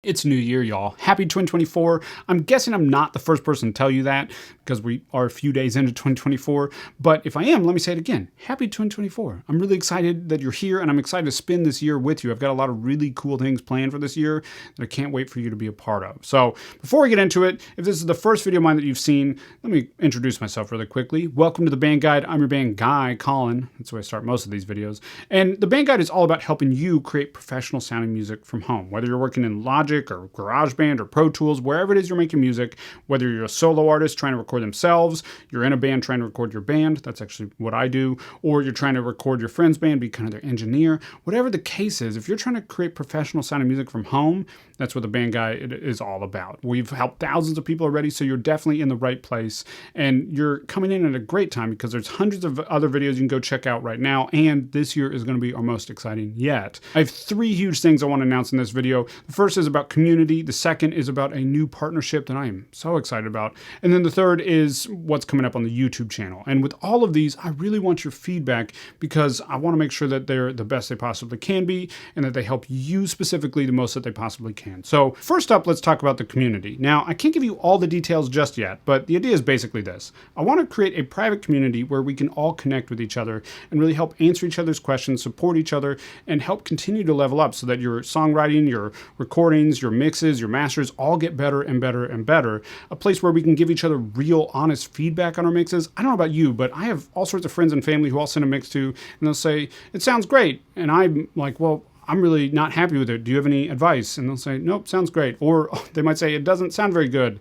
It's New Year, y'all. Happy 2024. I'm guessing I'm not the first person to tell you that because we are a few days into 2024. But if I am, let me say it again. Happy 2024. I'm really excited that you're here and I'm excited to spend this year with you. I've got a lot of really cool things planned for this year that I can't wait for you to be a part of. So before we get into it, if this is the first video of mine that you've seen, let me introduce myself really quickly. Welcome to the Band Guide. I'm your band guy, Colin. That's the way I start most of these videos. And the Band Guide is all about helping you create professional sounding music from home. Whether you're working in Logic or GarageBand or Pro Tools, wherever it is you're making music, whether you're a solo artist trying to record themselves, you're in a band trying to record your band, that's actually what I do, or you're trying to record your friend's band, be kind of their engineer, whatever the case is, if you're trying to create professional sounding music from home, that's what the Band Guide is all about. We've helped thousands of people already, so you're definitely in the right place, and you're coming in at a great time because there's hundreds of other videos you can go check out right now, and this year is going to be our most exciting yet. I have three huge things I want to announce in this video. The first is about community, the second is about a new partnership that I am so excited about, and then the third is what's coming up on the YouTube channel. And with all of these, I really want your feedback because I want to make sure that they're the best they possibly can be and that they help you specifically the most that they possibly can. So first up, let's talk about the community. Now, I can't give you all the details just yet, but the idea is basically this. I want to create a private community where we can all connect with each other and really help answer each other's questions, support each other, and help continue to level up so that your songwriting, your recordings, your mixes, your masters all get better and better and better. A place where we can give each other real, honest feedback on our mixes. I don't know about you, but I have all sorts of friends and family who I'll send a mix to, and they'll say, "It sounds great." And I'm like, "Well, I'm really not happy with it. Do you have any advice?" And they'll say, "Nope, sounds great." Or they might say, "It doesn't sound very good,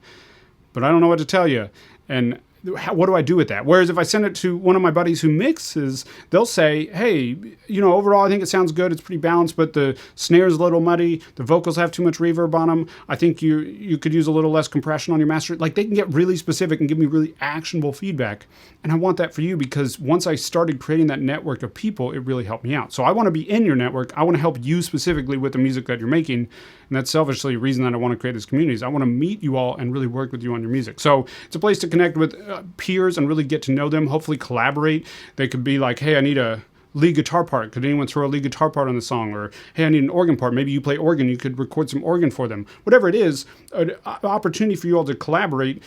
but I don't know what to tell you." And what do I do with that? Whereas if I send it to one of my buddies who mixes, they'll say, "Hey, overall I think it sounds good. It's pretty balanced, but the snare's a little muddy. The vocals have too much reverb on them. I think you could use a little less compression on your master." Like, they can get really specific and give me really actionable feedback. And I want that for you because once I started creating that network of people, it really helped me out. So I want to be in your network. I want to help you specifically with the music that you're making. And that's selfishly the reason that I want to create this community is I want to meet you all and really work with you on your music. So it's a place to connect with peers and really get to know them, hopefully collaborate. They could be like, "Hey, I need a lead guitar part. Could anyone throw a lead guitar part on the song?" Or, "Hey, I need an organ part. Maybe you play organ. You could record some organ for them." Whatever it is, an opportunity for you all to collaborate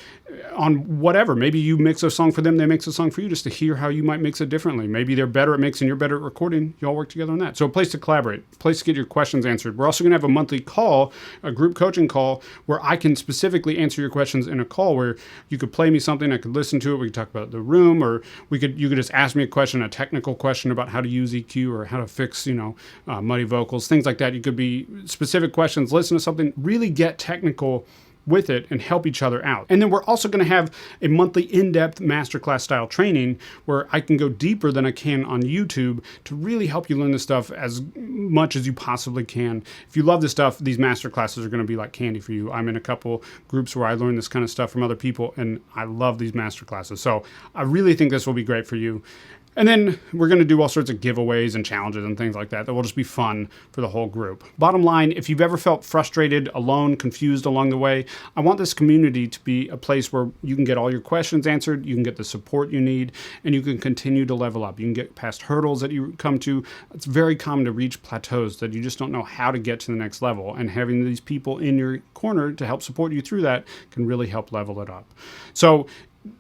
on whatever. Maybe you mix a song for them, they mix a song for you, just to hear how you might mix it differently. Maybe they're better at mixing, you're better at recording. You all work together on that. So a place to collaborate, a place to get your questions answered. We're also going to have a monthly call, a group coaching call, where I can specifically answer your questions in a call where you could play me something, I could listen to it, we could talk about the room, or you could just ask me a question, a technical question about how to use EQ or how to fix, muddy vocals, things like that. You could be specific questions, listen to something, really get technical with it and help each other out. And then we're also going to have a monthly in-depth masterclass style training where I can go deeper than I can on YouTube to really help you learn this stuff as much as you possibly can. If you love this stuff, these masterclasses are going to be like candy for you. I'm in a couple groups where I learn this kind of stuff from other people, and I love these masterclasses. So I really think this will be great for you. And then we're going to do all sorts of giveaways and challenges and things like that that will just be fun for the whole group. Bottom line, if you've ever felt frustrated, alone, confused along the way, I want this community to be a place where you can get all your questions answered, you can get the support you need, and you can continue to level up. You can get past hurdles that you come to. It's very common to reach plateaus that you just don't know how to get to the next level, and having these people in your corner to help support you through that can really help level it up. So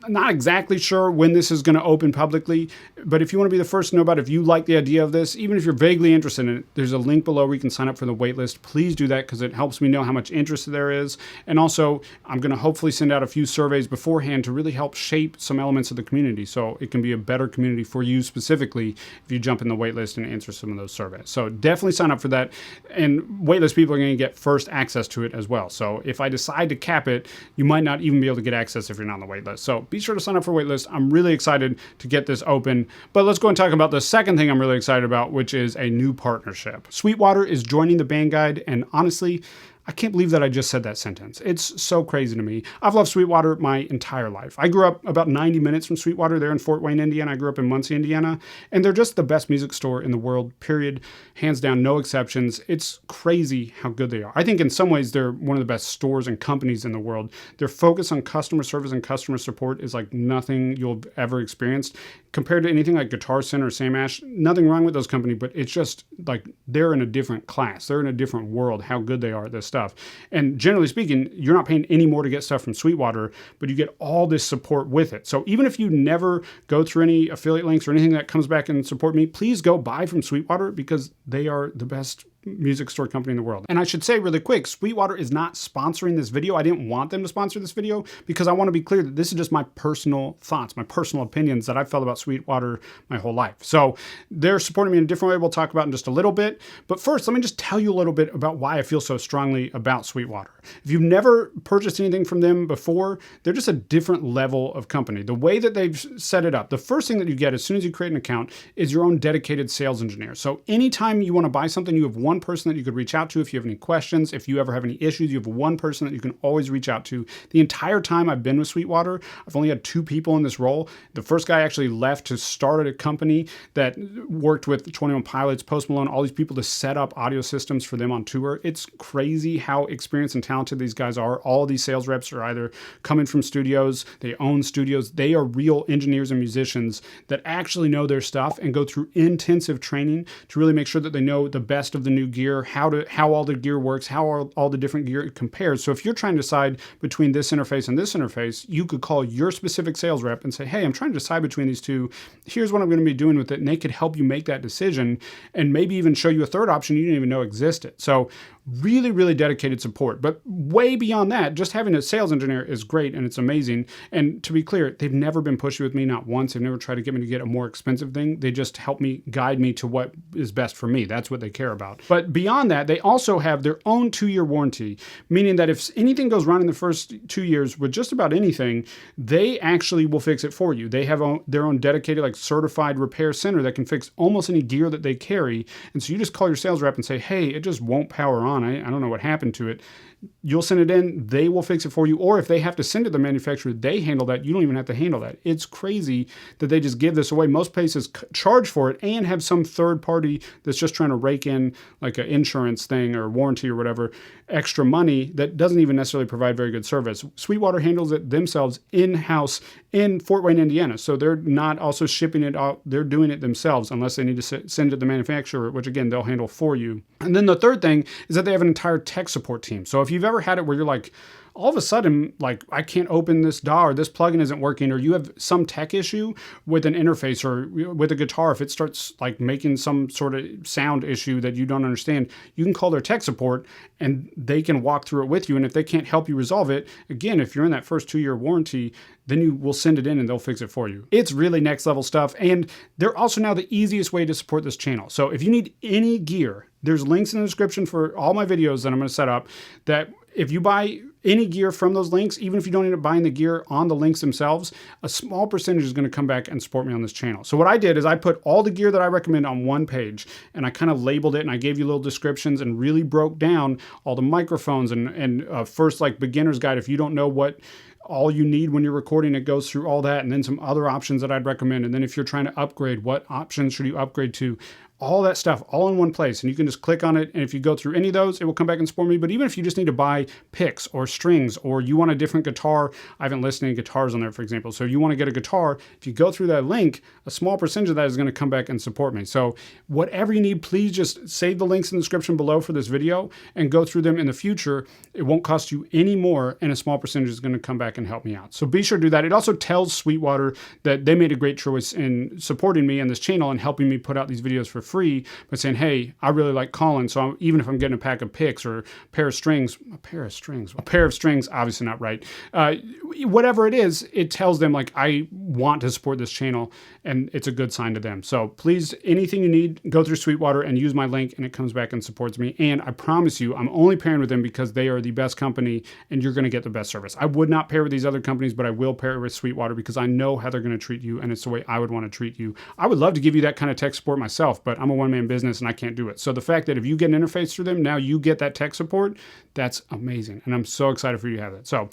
I'm not exactly sure when this is going to open publicly, but if you want to be the first to know about it, if you like the idea of this, even if you're vaguely interested in it, there's a link below where you can sign up for the waitlist. Please do that because it helps me know how much interest there is. And also, I'm going to hopefully send out a few surveys beforehand to really help shape some elements of the community so it can be a better community for you specifically if you jump in the waitlist and answer some of those surveys. So definitely sign up for that. And waitlist people are going to get first access to it as well. So if I decide to cap it, you might not even be able to get access if you're not on the waitlist. So be sure to sign up for waitlist. I'm really excited to get this open. But let's go and talk about the second thing I'm really excited about, which is a new partnership. Sweetwater is joining the Band Guide, and honestly, I can't believe that I just said that sentence. It's so crazy to me. I've loved Sweetwater my entire life. I grew up about 90 minutes from Sweetwater. They're in Fort Wayne, Indiana. I grew up in Muncie, Indiana. And they're just the best music store in the world, period. Hands down, no exceptions. It's crazy how good they are. I think in some ways they're one of the best stores and companies in the world. Their focus on customer service and customer support is like nothing you'll have ever experienced. Compared to anything like Guitar Center or Sam Ash, nothing wrong with those companies, but it's just like they're in a different class. They're in a different world, how good they are at this stuff. And generally speaking, you're not paying any more to get stuff from Sweetwater, but you get all this support with it. So even if you never go through any affiliate links or anything that comes back and support me, please go buy from Sweetwater because they are the best music store company in the world. And I should say really quick, Sweetwater is not sponsoring this video. I didn't want them to sponsor this video because I want to be clear that this is just my personal thoughts, my personal opinions that I've felt about Sweetwater my whole life. So they're supporting me in a different way we'll talk about in just a little bit. But first, let me just tell you a little bit about why I feel so strongly about Sweetwater. If you've never purchased anything from them before, they're just a different level of company. The way that they've set it up, the first thing that you get as soon as you create an account is your own dedicated sales engineer. So anytime you want to buy something, you have one person that you could reach out to if you have any questions. If you ever have any issues, you have one person that you can always reach out to. The entire time I've been with Sweetwater, I've only had 2 people in this role. The first guy actually left to start a company that worked with 21 Pilots, Post Malone, all these people to set up audio systems for them on tour. It's crazy how experienced and talented these guys are. All these sales reps are either coming from studios, they own studios, they are real engineers and musicians that actually know their stuff and go through intensive training to really make sure that they know the best of the new gear, how all the gear works, how all the different gear compares. So if you're trying to decide between this interface and this interface, you could call your specific sales rep and say, hey, I'm trying to decide between these two. Here's what I'm going to be doing with it. And they could help you make that decision and maybe even show you a third option you didn't even know existed. So really, really dedicated support. But way beyond that, just having a sales engineer is great and it's amazing. And to be clear, they've never been pushy with me, not once. They've never tried to get me to get a more expensive thing. They just help me, guide me to what is best for me. That's what they care about. But beyond that, they also have their own 2-year warranty, meaning that if anything goes wrong in the first 2 years with just about anything, they actually will fix it for you. They have their own dedicated, like certified repair center that can fix almost any gear that they carry. And so you just call your sales rep and say, hey, it just won't power on. I don't know what happened to it. You'll send it in, they will fix it for you. Or if they have to send it to the manufacturer, they handle that. You don't even have to handle that. It's crazy that they just give this away. Most places charge for it and have some third party that's just trying to rake in like an insurance thing or warranty or whatever, extra money that doesn't even necessarily provide very good service. Sweetwater handles it themselves in-house in Fort Wayne, Indiana. So they're not also shipping it out. They're doing it themselves unless they need to send it to the manufacturer, which again, they'll handle for you. And then the third thing is that they have an entire tech support team. So if you've ever had it where you're like, all of a sudden, like, I can't open this DAW or this plugin isn't working, or you have some tech issue with an interface or with a guitar, if it starts like making some sort of sound issue that you don't understand, you can call their tech support and they can walk through it with you. And if they can't help you resolve it, again, if you're in that first 2-year warranty, then you will send it in and they'll fix it for you. It's really next level stuff. And they're also now the easiest way to support this channel. So if you need any gear, there's links in the description for all my videos that I'm going to set up that if you buy any gear from those links, even if you don't end up buying the gear on the links themselves, a small percentage is going to come back and support me on this channel. So what I did is I put all the gear that I recommend on one page and I kind of labeled it and I gave you little descriptions and really broke down all the microphones and first like beginner's guide. If you don't know what all you need when you're recording, it goes through all that, and then some other options that I'd recommend. And then if you're trying to upgrade, what options should you upgrade to? All that stuff all in one place, and you can just click on it, and if you go through any of those, it will come back and support me. But even if you just need to buy picks or strings, or you want a different guitar, I haven't listed any guitars on there, for example. So if you want to get a guitar, if you go through that link, a small percentage of that is going to come back and support me. So whatever you need, please just save the links in the description below for this video and go through them in the future. It won't cost you any more, and a small percentage is going to come back and help me out. So be sure to do that. It also tells Sweetwater that they made a great choice in supporting me and this channel and helping me put out these videos for free by saying, hey, I really like Colin, so even if I'm getting a pack of picks or a pair of strings, obviously not right, whatever it is, it tells them like I want to support this channel, and it's a good sign to them. So please, anything you need, go through Sweetwater and use my link, and it comes back and supports me. And I promise you, I'm only pairing with them because they are the best company and you're going to get the best service. I would not pair with these other companies, but I will pair with Sweetwater because I know how they're going to treat you, and it's the way I would want to treat you. I would love to give you that kind of tech support myself, but I'm a one-man business and I can't do it. So the fact that if you get an interface through them, now you get that tech support, that's amazing. And I'm so excited for you to have that. So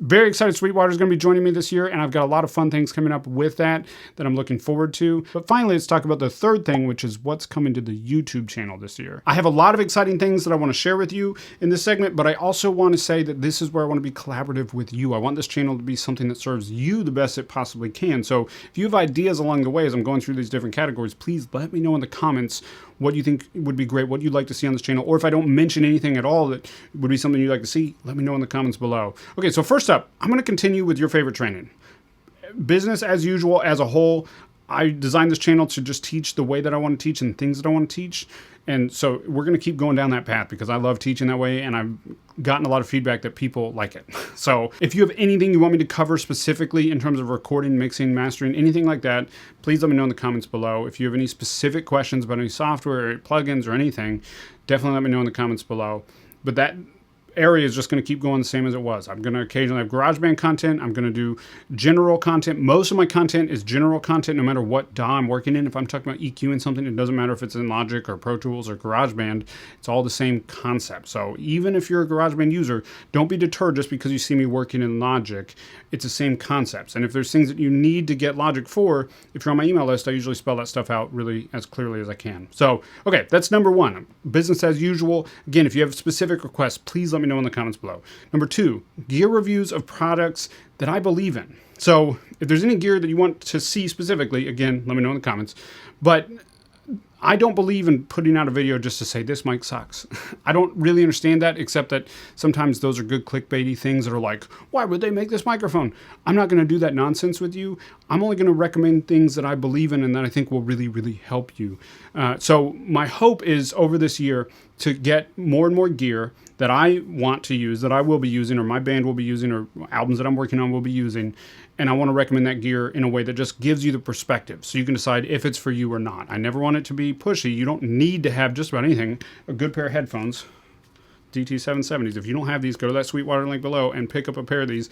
very excited Sweetwater is going to be joining me this year, and I've got a lot of fun things coming up with that I'm looking forward to. But finally, let's talk about the third thing, which is what's coming to the YouTube channel this year. I have a lot of exciting things that I want to share with you in this segment, but I also want to say that this is where I want to be collaborative with you. I want this channel to be something that serves you the best it possibly can. So if you have ideas along the way as I'm going through these different categories, please let me know in the comments what you think would be great, what you'd like to see on this channel, or if I don't mention anything at all that would be something you'd like to see, let me know in the comments below. Okay, so first up, I'm going to continue with your favorite training. Business as usual as a whole. I designed this channel to just teach the way that I want to teach and things that I want to teach. And so we're going to keep going down that path because I love teaching that way, and I've gotten a lot of feedback that people like it. So if you have anything you want me to cover specifically in terms of recording, mixing, mastering, anything like that, please let me know in the comments below. If you have any specific questions about any software or plugins or anything, definitely let me know in the comments below. But that area is just going to keep going the same as it was. I'm going to occasionally have GarageBand content. I'm going to do general content. Most of my content is general content no matter what DAW I'm working in. If I'm talking about EQ and something, it doesn't matter if it's in Logic or Pro Tools or GarageBand. It's all the same concept. So even if you're a GarageBand user, don't be deterred just because you see me working in Logic. It's the same concepts. And if there's things that you need to get Logic for, if you're on my email list, I usually spell that stuff out really as clearly as I can. So, okay, that's number one. Business as usual. Again, if you have specific requests, please let me know in the comments below. Number two, gear reviews of products that I believe in. So if there's any gear that you want to see specifically, again, let me know in the comments. But I don't believe in putting out a video just to say this mic sucks. I don't really understand that, except that sometimes those are good clickbaity things that are like, why would they make this microphone? I'm not going to do that nonsense with you. I'm only going to recommend things that I believe in and that I think will really, really help you. So my hope is over this year to get more and more gear that I want to use, that I will be using, or my band will be using, or albums that I'm working on will be using. And I want to recommend that gear in a way that just gives you the perspective so you can decide if it's for you or not. I never want it to be pushy. You don't need to have just about anything. A good pair of headphones, DT770s. If you don't have these, go to that Sweetwater link below and pick up a pair of these.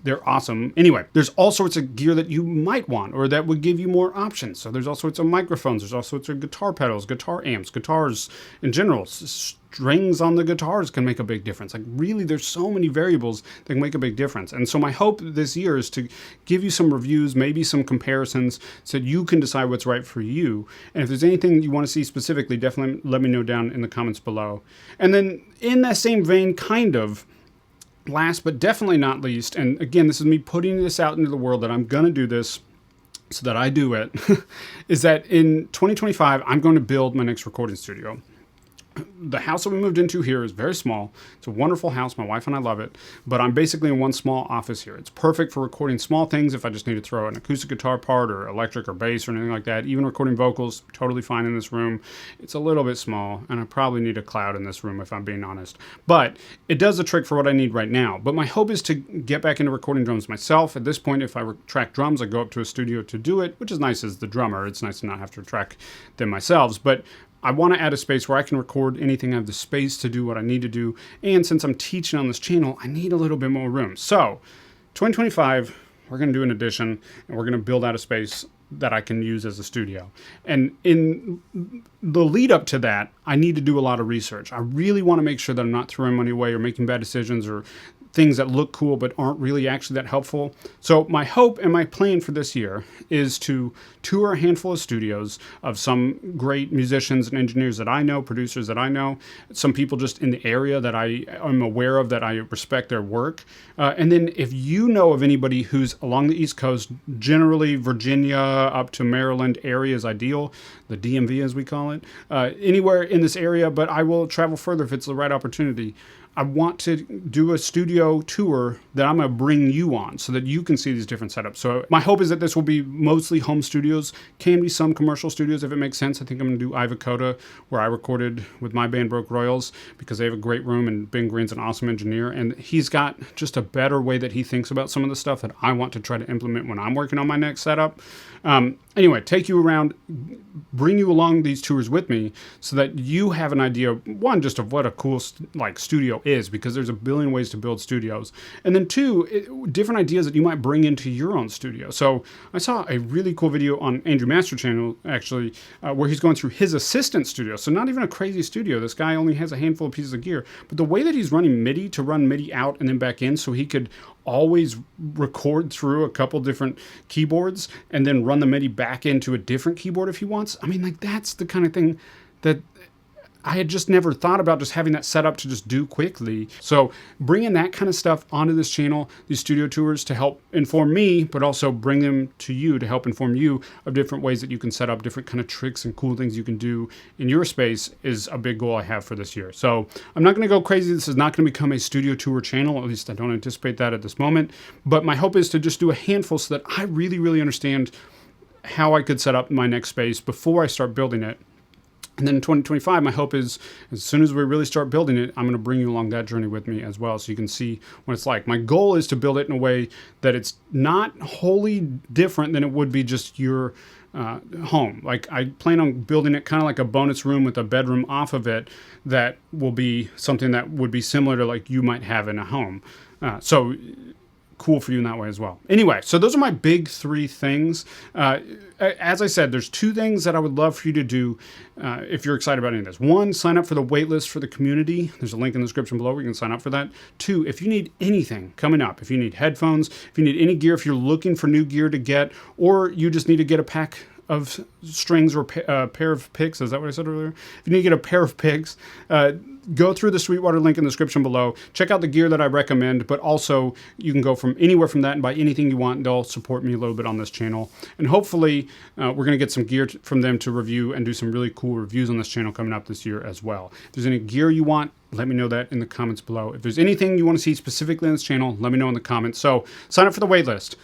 They're awesome. Anyway, there's all sorts of gear that you might want or that would give you more options. So there's all sorts of microphones. There's all sorts of guitar pedals, guitar amps, guitars in general. Strings on the guitars can make a big difference. Like really, there's so many variables that can make a big difference. And so my hope this year is to give you some reviews, maybe some comparisons so that you can decide what's right for you. And if there's anything you want to see specifically, definitely let me know down in the comments below. And then in that same vein, kind of, last but definitely not least, and again, this is me putting this out into the world that I'm going to do this so that I do it, is that in 2025, I'm going to build my next recording studio. The house that we moved into here is very small. It's a wonderful house. My wife and I love it. But I'm basically in one small office here. It's perfect for recording small things if I just need to throw an acoustic guitar part or electric or bass or anything like that. Even recording vocals, totally fine in this room. It's a little bit small, and I probably need a cloud in this room if I'm being honest. But it does the trick for what I need right now. But my hope is to get back into recording drums myself. At this point, if I track drums, I go up to a studio to do it, which is nice as the drummer. It's nice to not have to track them myself. But I want to add a space where I can record anything. I have the space to do what I need to do. And since I'm teaching on this channel, I need a little bit more room. So 2025, we're going to do an addition and we're going to build out a space that I can use as a studio. And in the lead up to that, I need to do a lot of research. I really want to make sure that I'm not throwing money away or making bad decisions or things that look cool but aren't really actually that helpful. So my hope and my plan for this year is to tour a handful of studios of some great musicians and engineers that I know, producers that I know, some people just in the area that I am aware of, that I respect their work. And then if you know of anybody who's along the East Coast, generally Virginia up to Maryland area is ideal, the DMV as we call it, anywhere in this area, but I will travel further if it's the right opportunity. I want to do a studio tour that I'm going to bring you on so that you can see these different setups. So my hope is that this will be mostly home studios, can be some commercial studios if it makes sense. I think I'm going to do Ivacota, where I recorded with my band Broke Royals, because they have a great room and Ben Green's an awesome engineer. And he's got just a better way that he thinks about some of the stuff that I want to try to implement when I'm working on my next setup. Anyway, take you around, bring you along these tours with me so that you have an idea, one, just of what a cool studio is, because there's a billion ways to build studios. And then two, different ideas that you might bring into your own studio. So I saw a really cool video on Andrew Master channel, actually, where he's going through his assistant studio. So not even a crazy studio. This guy only has a handful of pieces of gear. But the way that he's running MIDI to run MIDI out and then back in so he could always record through a couple different keyboards and then run the MIDI back into a different keyboard if he wants. I mean, like, that's the kind of thing that I had just never thought about just having that set up to just do quickly. So bringing that kind of stuff onto this channel, these studio tours, to help inform me, but also bring them to you to help inform you of different ways that you can set up, different kind of tricks and cool things you can do in your space, is a big goal I have for this year. So I'm not going to go crazy. This is not going to become a studio tour channel. At least I don't anticipate that at this moment. But my hope is to just do a handful so that I really, really understand how I could set up my next space before I start building it. And then in 2025, my hope is as soon as we really start building it, I'm going to bring you along that journey with me as well, so you can see what it's like. My goal is to build it in a way that it's not wholly different than it would be just your home. Like, I plan on building it kind of like a bonus room with a bedroom off of it that will be something that would be similar to like you might have in a home. So cool for you in that way as well. Anyway, so those are my big three things. As I said, there's two things that I would love for you to do if you're excited about any of this. One, sign up for the waitlist for the community. There's a link in the description below where you can sign up for that. Two, if you need anything coming up, if you need headphones, if you need any gear, if you're looking for new gear to get, or you just need to get a pack of strings or a pair of picks, is that what I said earlier? If you need to get a pair of picks, go through the Sweetwater link in the description below. Check out the gear that I recommend, but also you can go from anywhere from that and buy anything you want. They'll support me a little bit on this channel. And hopefully we're going to get some gear from them to review and do some really cool reviews on this channel coming up this year as well. If there's any gear you want, let me know that in the comments below. If there's anything you want to see specifically on this channel, let me know in the comments. So sign up for the waitlist.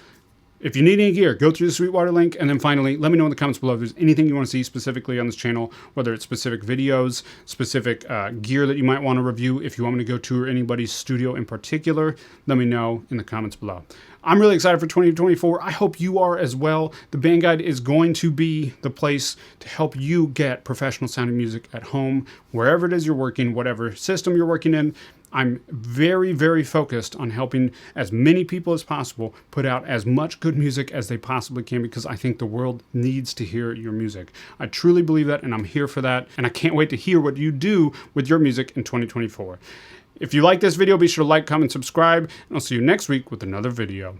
If you need any gear, go through the Sweetwater link. And then finally, let me know in the comments below if there's anything you want to see specifically on this channel, whether it's specific videos, specific gear that you might want to review. If you want me to go tour anybody's studio in particular, let me know in the comments below. I'm really excited for 2024. I hope you are as well. The Band Guide is going to be the place to help you get professional sounding music at home, wherever it is you're working, whatever system you're working in. I'm very, very focused on helping as many people as possible put out as much good music as they possibly can, because I think the world needs to hear your music. I truly believe that, and I'm here for that, and I can't wait to hear what you do with your music in 2024. If you like this video, be sure to like, comment, subscribe, and I'll see you next week with another video.